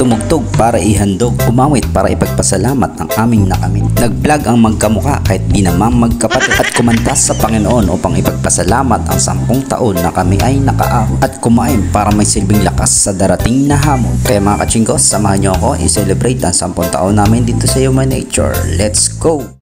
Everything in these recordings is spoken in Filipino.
tumugtog para ihandog, umawit para ipagpasalamat ang aming nakamit. Nag-vlog ang magkamuka kahit di naman magkapatid, at kumanta sa Panginoon upang ipagpasalamat ang 10 taon na kami ay nakaahon, at kumain para may silbing lakas sa darating na hamon. Kaya mga kachingkos, samahan nyo ako i-celebrate ang 10 taon namin dito sa Human Nature. Let's go!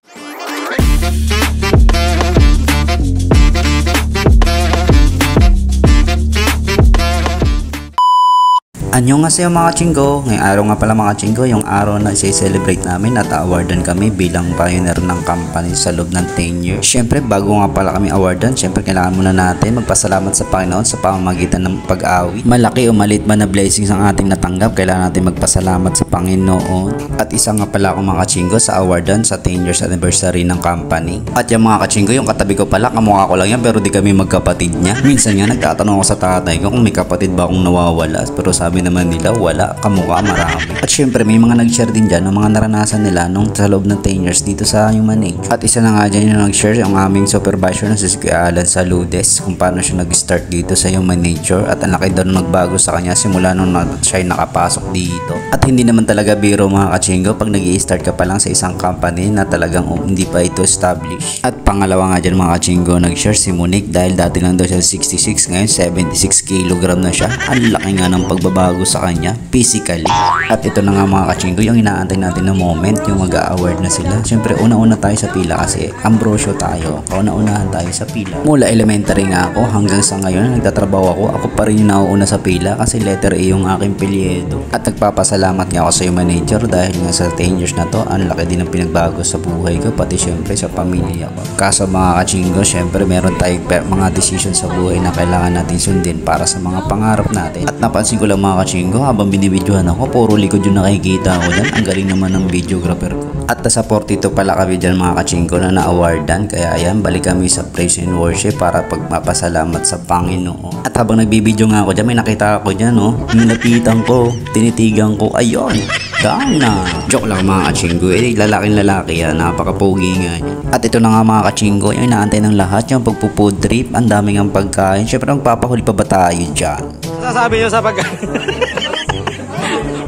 Annyeonghaseyo mga kachingko. Ngayong araw nga pala mga kachingko, yung araw na i-celebrate namin at awardan kami bilang pioneer ng company sa loob ng 10 years. Syempre bago nga pala kami awardan, syempre kailangan muna natin magpasalamat sa Panginoon sa pamamagitan ng pag-awit. Malaki o maliit man na blessings ang ating natanggap, kailangan natin magpasalamat sa Panginoon. At isa nga pala ako mga kachingko sa awardan sa 10 years anniversary ng company. At yung mga kachingko, yung katabi ko pala, kamukha ko lang yan pero di kami magkapatid niya. Minsan nga nagtatanong ako sa tatay ko kung may kapatid ba akong nawawala, pero sabi naman nila wala, kamukha marami. At syempre may mga nag-share din dyan ng mga naranasan nila nung sa loob ng 10 years dito sa Human Nature. At isa na nga dyan yung nag-share yung aming supervisor na si Alan Saludes kung paano siya nag-start dito sa Human Nature, at ang laki daw na nagbago sa kanya simula nung siya nakapasok dito. At hindi naman talaga biro mga kachingko pag nag-i-start ka pa lang sa isang company na talagang hindi pa ito established. At pangalawa nga dyan mga kachingko, nag-share si Monique dahil dati lang daw siya 66, ngayon 76 kg na siya. Ang laki nga ng pagbabago sa kanya physically. At ito na nga mga kachingko, yung inaantay natin na moment, yung mag-a-award na sila. Siyempre una-una tayo sa pila kasi ambrosyo tayo, kauna-unahan tayo sa pila. Mula elementary nga ako hanggang sa ngayon nagtatrabaho ako pa rin yung nauuna sa pila kasi letter A yung aking pilyedo. At nagpapasalamat nga ako sa Human Nature dahil nga sa 10 years na to, ang laki din ng pinagbago sa buhay ko, pati syempre sa pamilya ko. Kaso mga kachingko, syempre meron tayong mga decision sa buhay na kailangan natin sundin para sa mga pangarap natin. At napansin ko lang mga kachingko, habang binibidyohan ako, puro likod yung nakikita ko dyan. Ang galing naman ng videographer ko. At nasa 42 pala kami dyan mga kachingko na na-awardan. Kaya ayan, balik kami sa praise and worship para pagpapasalamat sa Panginoon. At habang nagbibidyo nga ako dyan, may nakita ako dyan, no? Nilapitan ko, tinitigan ko, ayun, gana. Joke lang mga kachingko, lalaking lalaki yan, napaka-pogi nga yan. At ito na nga mga kachingko, yung inaantay ng lahat, yung pagpo-food trip, ang daming ang pagkain. Syempre magpapahuli pa ba tayo dyan? Sasabi nyo sa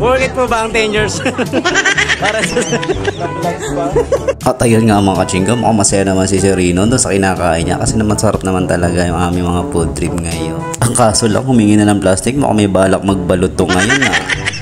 worth it po ba ang 10 years? Para At ayun nga mga kachingko, mukhang masaya naman si Serino doon sa kinakain niya kasi naman sarap naman talaga yung aming mga food trip ngayon. Ang kaso lang, humingi na ng plastic, mukhang may balak magbalot to ngayon na.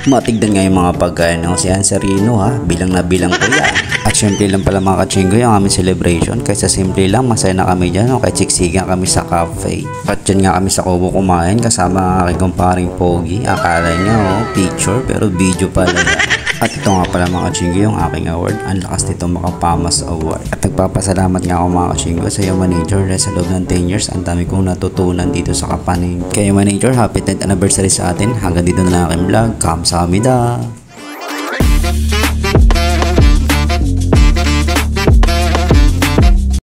Matigdan nga yung mga pagkain ng si Serino ha, bilang na bilang ko yan. At syempre lang pala mga kachingko yung aming celebration, kaysa simple lang, masaya na kami dyan, kaya chiksigan kami sa cafe. At dyan nga kami sa Kubo kumain kasama ang aking kumparing Pogi. Akala niya picture pero video pala yan. At ito nga pala mga kachingko yung aking award, ang lakas nito Makapamas Award. At nagpapasalamat nga ako mga kachingko sa Human Nature dahil sa loob ng 10 years ang dami kong natutunan dito sa company. Kaya Human Nature, happy 10th anniversary sa atin. Hanggang dito na lang aking vlog. Kamsahamnida.